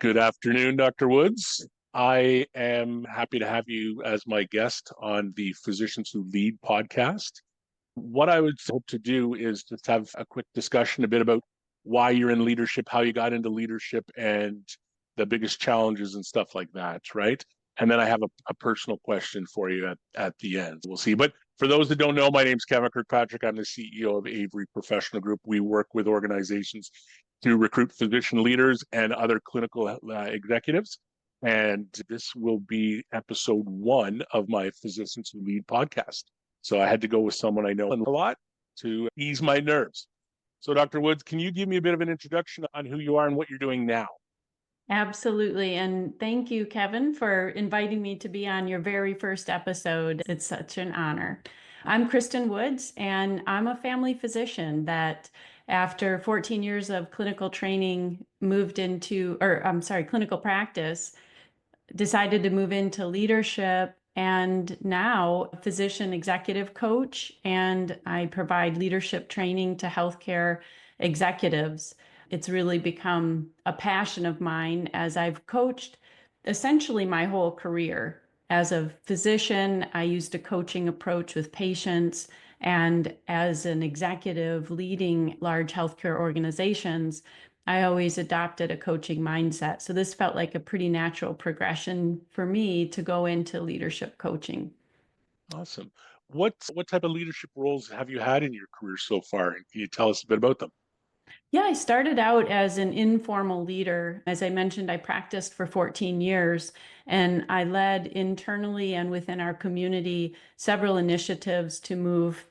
Good afternoon, Dr. Woods. I am happy to have you as my guest on the Physicians Who Lead podcast. What I would hope to do is just have a quick discussion a bit about why you're in leadership, how you got into leadership, and the biggest challenges and stuff like that, right? And then I have a personal question for you at the end. We'll see. But for those that don't know, my name's Kevin Kirkpatrick. I'm the CEO of Avery Professional Group. We work with organizations to recruit physician leaders and other clinical executives. And this will be episode 1 of my Physicians Who Lead podcast. So I had to go with someone I know a lot to ease my nerves. So Dr. Woods, can you give me a bit of an introduction on who you are and what you're doing now? Absolutely. And thank you, Kevin, for inviting me to be on your very first episode. It's such an honor. I'm Kristen Woods, and I'm a family physician that after 14 years of clinical training clinical practice, decided to move into leadership, and now a physician executive coach, and I provide leadership training to healthcare executives. It's really become a passion of mine as I've coached essentially my whole career. As a physician, I used a coaching approach with patients, and as an executive leading large healthcare organizations, I always adopted a coaching mindset. So this felt like a pretty natural progression for me to go into leadership coaching. Awesome. What type of leadership roles have you had in your career so far? And can you tell us a bit about them? Yeah, I started out as an informal leader. As I mentioned, I practiced for 14 years, and I led internally and within our community several initiatives to move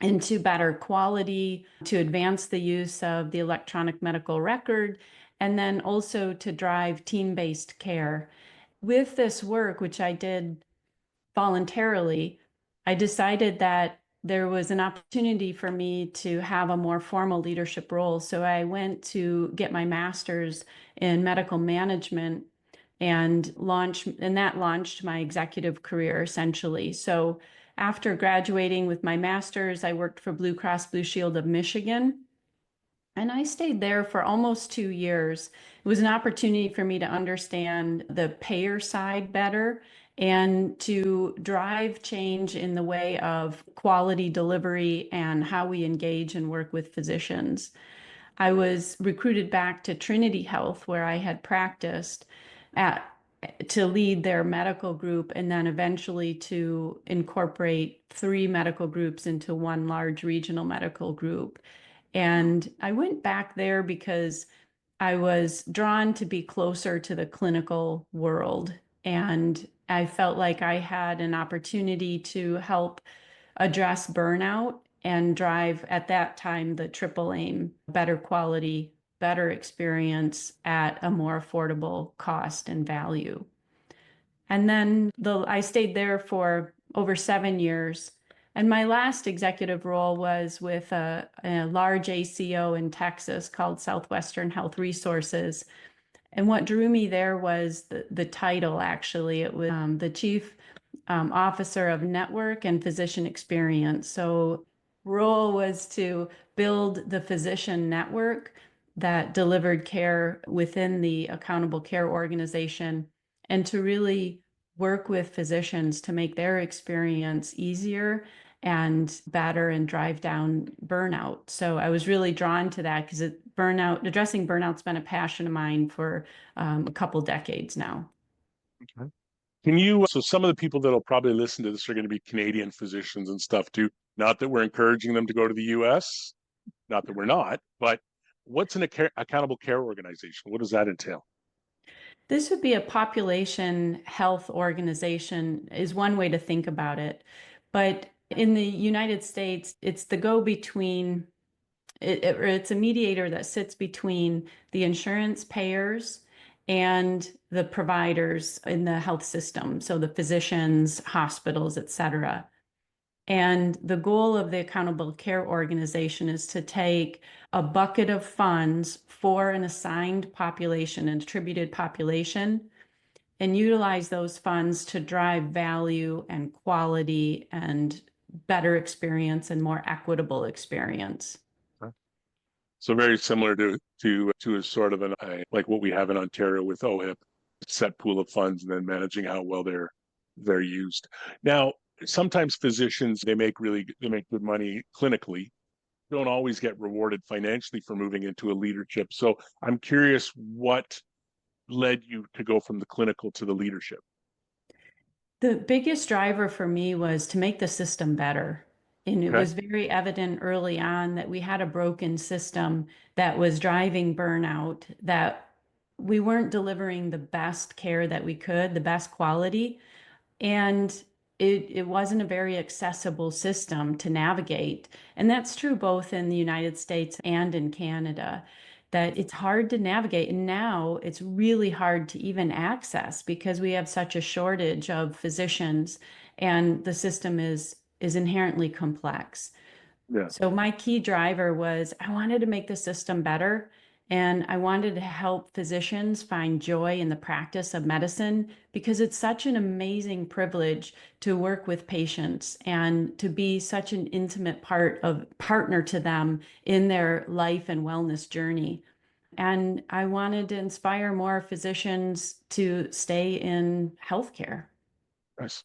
into better quality, to advance the use of the electronic medical record, and then also to drive team-based care. With this work, which I did voluntarily, I decided that there was an opportunity for me to have a more formal leadership role. So I went to get my master's in medical management and that launched my executive career essentially. So after graduating with my master's, I worked for Blue Cross Blue Shield of Michigan. And I stayed there for almost 2 years. It was an opportunity for me to understand the payer side better and to drive change in the way of quality delivery and how we engage and work with physicians. I was recruited back to Trinity Health, where I had practiced at to lead their medical group, and then eventually to incorporate 3 medical groups into one large regional medical group. And I went back there because I was drawn to be closer to the clinical world. And I felt like I had an opportunity to help address burnout and drive, at that time, the triple aim: better quality, better experience at a more affordable cost and value. And then I stayed there for over 7 years. And my last executive role was with a large ACO in Texas called Southwestern Health Resources. And what drew me there was the title, actually. It was the Chief Officer of Network and Physician Experience. So role was to build the physician network that delivered care within the accountable care organization, and to really work with physicians to make their experience easier and better and drive down burnout. So I was really drawn to that because addressing burnout's been a passion of mine for a couple decades now. Okay. So some of the people that'll probably listen to this are going to be Canadian physicians and stuff too. Not that we're encouraging them to go to the US, not that we're not, but what's an accountable care organization? What does that entail? This would be a population health organization, is one way to think about it. But in the United States, it's the go-between, it's a mediator that sits between the insurance payers and the providers in the health system, so the physicians, hospitals, et cetera. And the goal of the accountable care organization is to take a bucket of funds for an assigned population, an attributed population, and utilize those funds to drive value and quality and better experience and more equitable experience. So very similar to a sort of like what we have in Ontario with OHIP, set pool of funds and then managing how well they're used. Now, sometimes physicians they make good money clinically, don't always get rewarded financially for moving into a leadership. So I'm curious what led you to go from the clinical to the leadership. The biggest driver for me was to make the system better. And it Okay. was very evident early on that we had a broken system that was driving burnout, that we weren't delivering the best care that we could, the best quality. And it wasn't a very accessible system to navigate. And that's true both in the United States and in Canada, that it's hard to navigate. And now it's really hard to even access because we have such a shortage of physicians and the system is inherently complex. Yeah. So my key driver was I wanted to make the system better and I wanted to help physicians find joy in the practice of medicine because it's such an amazing privilege to work with patients and to be such an intimate partner to them in their life and wellness journey. And I wanted to inspire more physicians to stay in healthcare. Nice.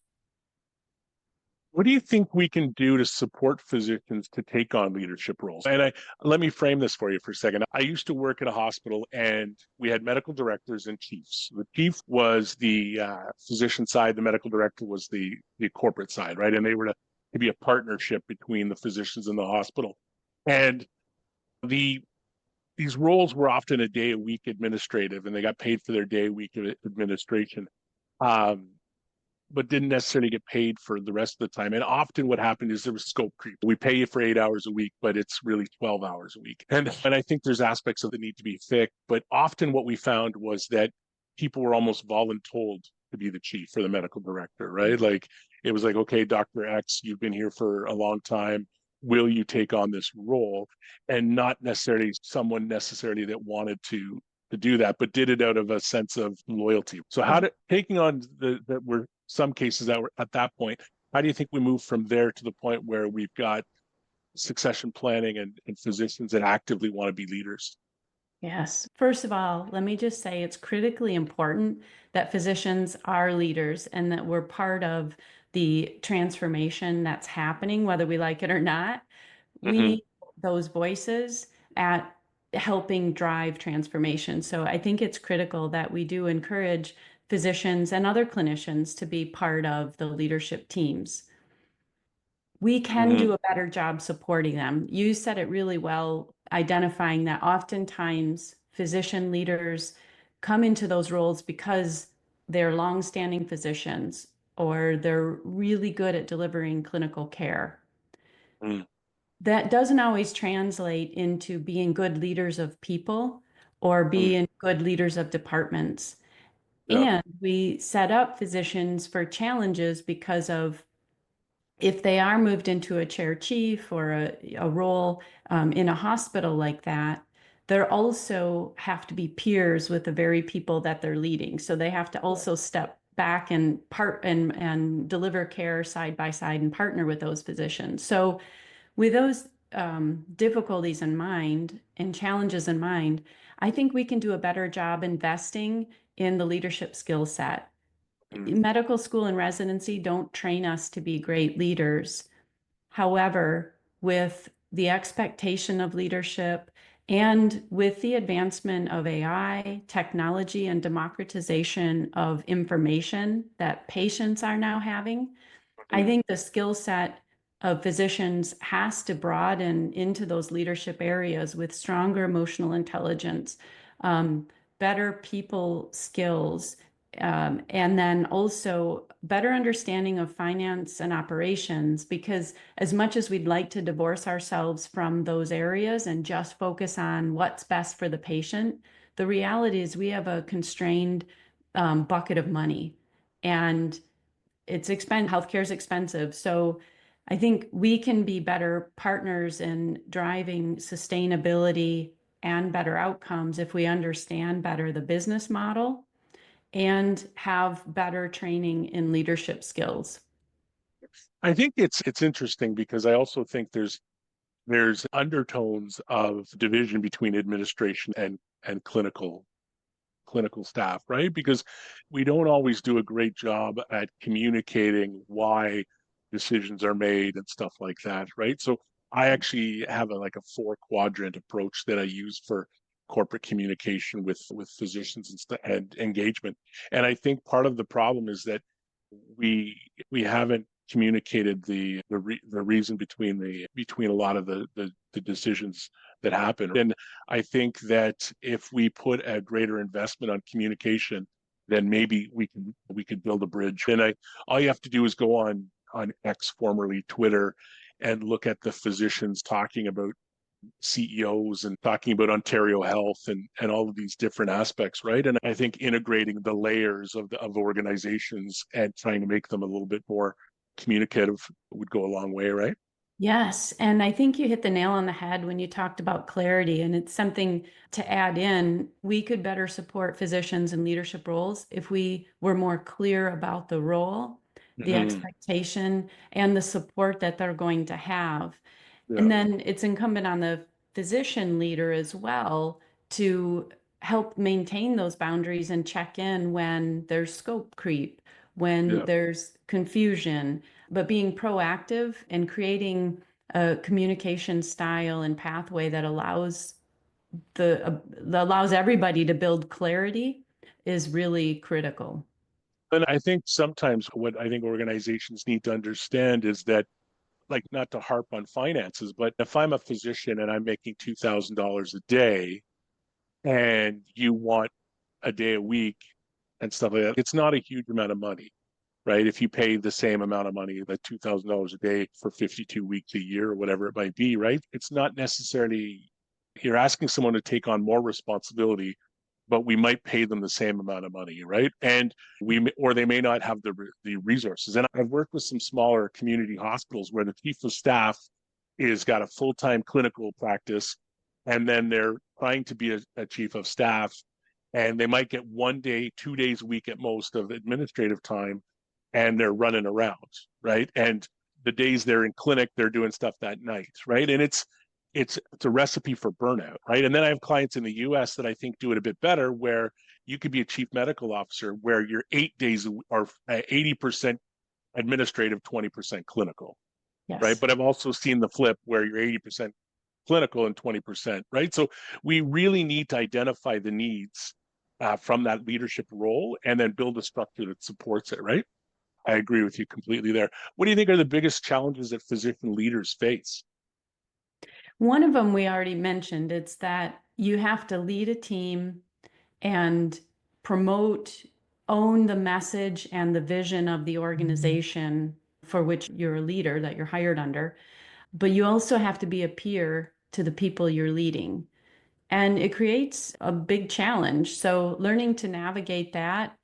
What do you think we can do to support physicians to take on leadership roles? And let me frame this for you for a second. I used to work at a hospital and we had medical directors and chiefs. The chief was the physician side, the medical director was the corporate side, right? And they were to be a partnership between the physicians and the hospital. And the these roles were often a day a week administrative and they got paid for their day a week of administration. Um, but didn't necessarily get paid for the rest of the time. And often what happened is there was scope creep. We pay you for 8 hours a week, but it's really 12 hours a week. And I think there's aspects of that need to be fixed. But often what we found was that people were almost voluntold to be the chief or the medical director, right? Like it was like, okay, Dr. X, you've been here for a long time. Will you take on this role? And not necessarily someone necessarily that wanted to do that, but did it out of a sense of loyalty. So how did taking on that were some cases that were at that point, how do you think we move from there to the point where we've got succession planning and physicians that actively want to be leaders? Yes. First of all, let me just say it's critically important that physicians are leaders and that we're part of the transformation that's happening, whether we like it or not. We Mm-hmm. need those voices at helping drive transformation. So I think it's critical that we do encourage physicians and other clinicians to be part of the leadership teams. We can Mm-hmm. do a better job supporting them. You said it really well, identifying that oftentimes physician leaders come into those roles because they're longstanding physicians or they're really good at delivering clinical care. Mm-hmm. That doesn't always translate into being good leaders of people or being good leaders of departments. Yeah. And we set up physicians for challenges because of if they are moved into a chair chief or a role in a hospital like that, they're also have to be peers with the very people that they're leading. So they have to also step back and and deliver care side by side and partner with those physicians. So with those difficulties in mind and challenges in mind, I think we can do a better job investing in the leadership skill set. Mm-hmm. Medical school and residency don't train us to be great leaders. However, with the expectation of leadership and with the advancement of AI, technology, and democratization of information that patients are now having, I think the skill set of physicians has to broaden into those leadership areas with stronger emotional intelligence, um, better people skills, and then also better understanding of finance and operations. Because as much as we'd like to divorce ourselves from those areas and just focus on what's best for the patient, the reality is we have a constrained bucket of money. And it's expensive. Healthcare is expensive. So I think we can be better partners in driving sustainability and better outcomes if we understand better the business model and have better training in leadership skills. I think it's interesting because I also think there's there's undertones of division between administration and clinical staff, right? Because we don't always do a great job at communicating why decisions are made and stuff like that, right? So I actually have like a four quadrant approach that I use for corporate communication with physicians and engagement. And I think part of the problem is that we haven't communicated the reason between a lot of the decisions that happen. And I think that if we put a greater investment on communication, then maybe we could build a bridge. And all you have to do is go on X, formerly Twitter, and look at the physicians talking about CEOs and talking about Ontario Health and all of these different aspects, right? And I think integrating the layers of organizations and trying to make them a little bit more communicative would go a long way, right? Yes, and I think you hit the nail on the head when you talked about clarity, and it's something to add in. We could better support physicians in leadership roles if we were more clear about the role, the Mm-hmm. expectation, and the support that they're going to have. Yeah, And then it's incumbent on the physician leader as well to help maintain those boundaries and check in when there's scope creep, when yeah. there's confusion, but being proactive and creating a communication style and pathway that allows everybody to build clarity is really critical. And I think sometimes what I think organizations need to understand is that, like, not to harp on finances, but if I'm a physician and I'm making $2,000 a day and you want a day a week and stuff like that, it's not a huge amount of money, right? If you pay the same amount of money, like $2,000 a day for 52 weeks a year or whatever it might be, right? It's not necessarily, you're asking someone to take on more responsibility, but we might pay them the same amount of money, right? And or they may not have the resources. And I've worked with some smaller community hospitals where the chief of staff is got a full-time clinical practice, and then they're trying to be a chief of staff, and they might get 1 day, 2 days a week at most of administrative time, and they're running around, right? And the days they're in clinic, they're doing stuff that night, right? And it's a recipe for burnout, right? And then I have clients in the US that I think do it a bit better, where you could be a chief medical officer where you're 8 days or 80% administrative, 20% clinical, right? Yes. But I've also seen the flip where you're 80% clinical and 20%, right? So we really need to identify the needs from that leadership role and then build a structure that supports it, right? I agree with you completely there. What do you think are the biggest challenges that physician leaders face? One of them we already mentioned, it's that you have to lead a team and promote, own the message and the vision of the organization for which you're a leader that you're hired under. But you also have to be a peer to the people you're leading. And it creates a big challenge. So learning to navigate that,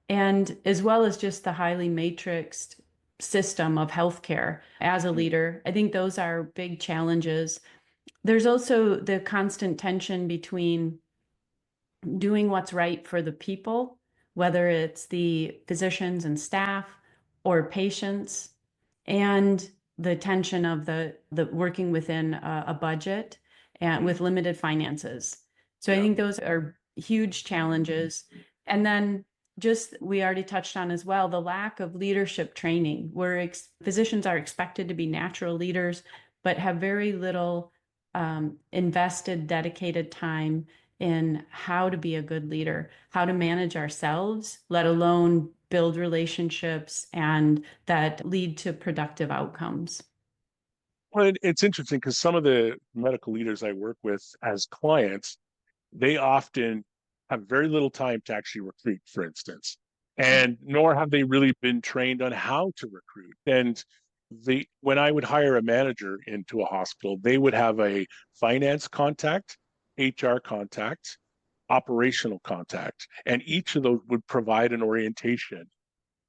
and as well as just the highly matrixed system of healthcare as a leader, I think those are big challenges. There's also the constant tension between doing what's right for the people, whether it's the physicians and staff or patients, and the tension of the working within a budget and with limited finances. So I Yeah. think those are huge challenges. And then just we already touched on as well the lack of leadership training, where physicians are expected to be natural leaders, but have very little invested, dedicated time in how to be a good leader, how to manage ourselves, let alone build relationships and that lead to productive outcomes. Well, it's interesting because some of the medical leaders I work with as clients, they often have very little time to actually recruit, for instance, and nor have they really been trained on how to recruit. And when I would hire a manager into a hospital, they would have a finance contact, HR contact, operational contact, and each of those would provide an orientation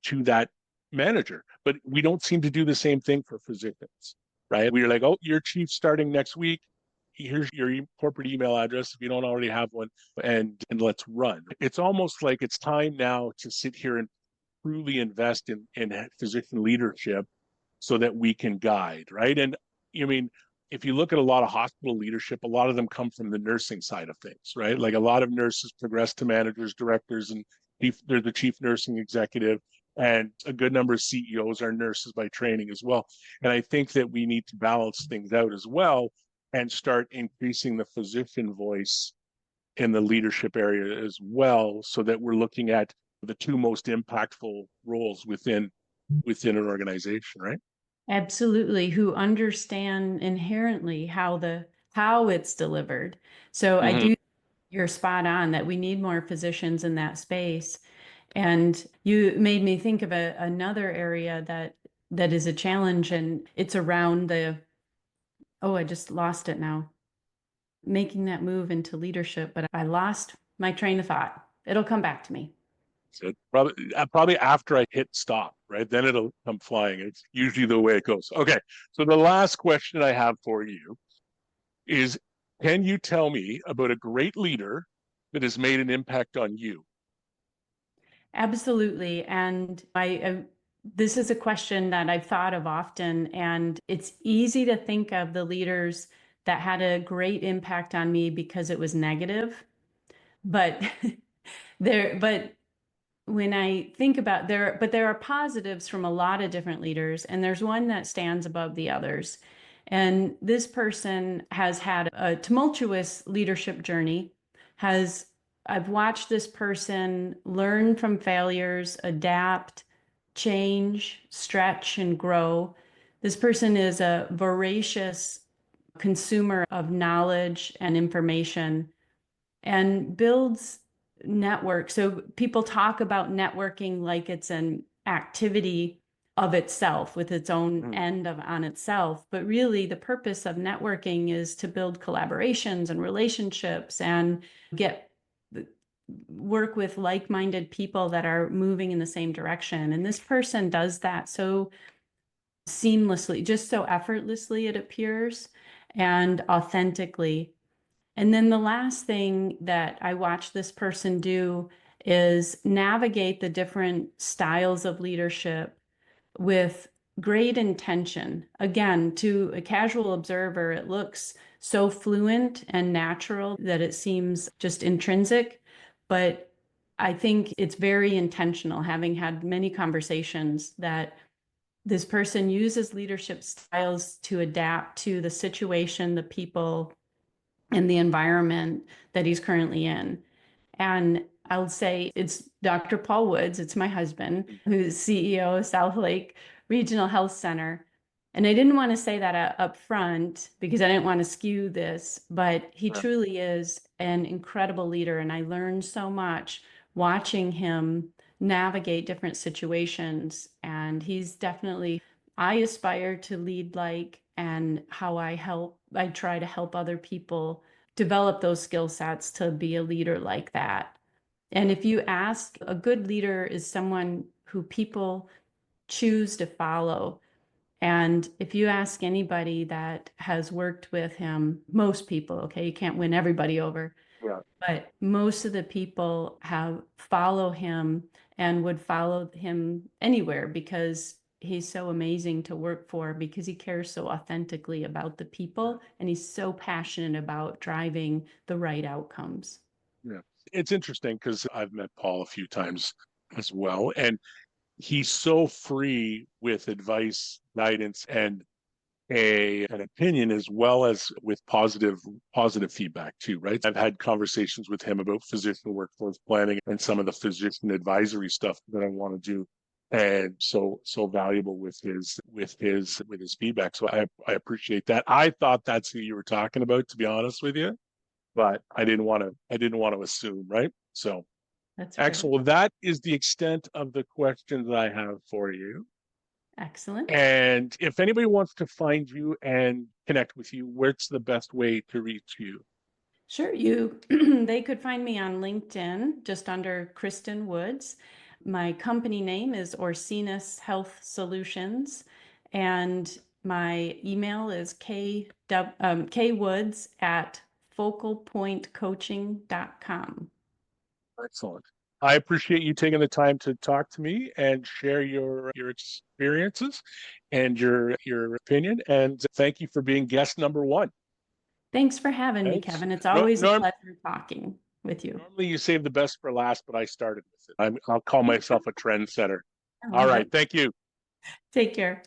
to that manager. But we don't seem to do the same thing for physicians, right? We're like, oh, your chief's starting next week. Here's your corporate email address if you don't already have one, and let's run. It's almost like it's time now to sit here and truly invest in physician leadership so that we can guide, right? And I mean, if you look at a lot of hospital leadership, a lot of them come from the nursing side of things, right? Like a lot of nurses progress to managers, directors, and they're the chief nursing executive. And a good number of CEOs are nurses by training as well. And I think that we need to balance things out as well and start increasing the physician voice in the leadership area as well, so that we're looking at the two most impactful roles within an organization, right? Absolutely, who understand inherently how it's delivered. So I Mm-hmm. do, you're spot on that we need more physicians in that space. And you made me think of another area that is a challenge, and it's around oh, I just lost it now. Making that move into leadership, but I lost my train of thought. It'll come back to me. So probably after I hit stop, right? Then it'll come flying. It's usually the way it goes. Okay. So the last question I have for you is, can you tell me about a great leader that has made an impact on you? Absolutely. And this is a question that I've thought of often, and it's easy to think of the leaders that had a great impact on me because it was negative. But but when I think about there are positives from a lot of different leaders, and there's one that stands above the others. And this person has had a tumultuous leadership journey, has I've watched this person learn from failures, adapt, change, stretch, and grow. This person is a voracious consumer of knowledge and information and builds network. So people talk about networking like it's an activity of itself with its own Mm. end on itself. But really, the purpose of networking is to build collaborations and relationships and get work with like-minded people that are moving in the same direction. And this person does that so seamlessly, just so effortlessly, it appears, and authentically. And then the last thing that I watch this person do is navigate the different styles of leadership with great intention. Again, to a casual observer, it looks so fluent and natural that it seems just intrinsic. But I think it's very intentional, having had many conversations, that this person uses leadership styles to adapt to the situation, the people, and the environment that he's currently in. And I'll say it's Dr. Paul Woods, it's my husband, who's CEO of South Lake Regional Health Center. And I didn't want to say that up front because I didn't want to skew this, but he truly is an incredible leader. And I learned so much watching him navigate different situations. And he's definitely, I aspire to lead like, and how I try to help other people develop those skill sets to be a leader like that. And if you ask, a good leader is someone who people choose to follow. And if you ask anybody that has worked with him, most people, okay, you can't win everybody over, Yeah. but most of the people have follow him and would follow him anywhere because he's so amazing to work for, because he cares so authentically about the people and he's so passionate about driving the right outcomes. Yeah. It's interesting because I've met Paul a few times as well, and he's so free with advice, guidance, and an opinion, as well as with positive feedback too, right? I've had conversations with him about physician workforce planning and some of the physician advisory stuff that I want to do, and so valuable with his feedback. So I appreciate that. I thought that's who you were talking about, to be honest with you, but I didn't want to assume, right? So That's okay. excellent. Well, that is the extent of the questions I have for you. Excellent. And if anybody wants to find you and connect with you, where's the best way to reach you? Sure, they could find me on LinkedIn just under Kristen Woods. My company name is Orsinus Health Solutions, and my email is kwoods@focalpointcoaching.com. Excellent. I appreciate you taking the time to talk to me and share your experiences and your opinion. And thank you for being guest number one. Thanks for having me, Thanks. Kevin. It's No, always a pleasure talking with you. normally you save the best for last, but I started with it. I'll call myself a trendsetter. I All love right. it. Thank you. Take care.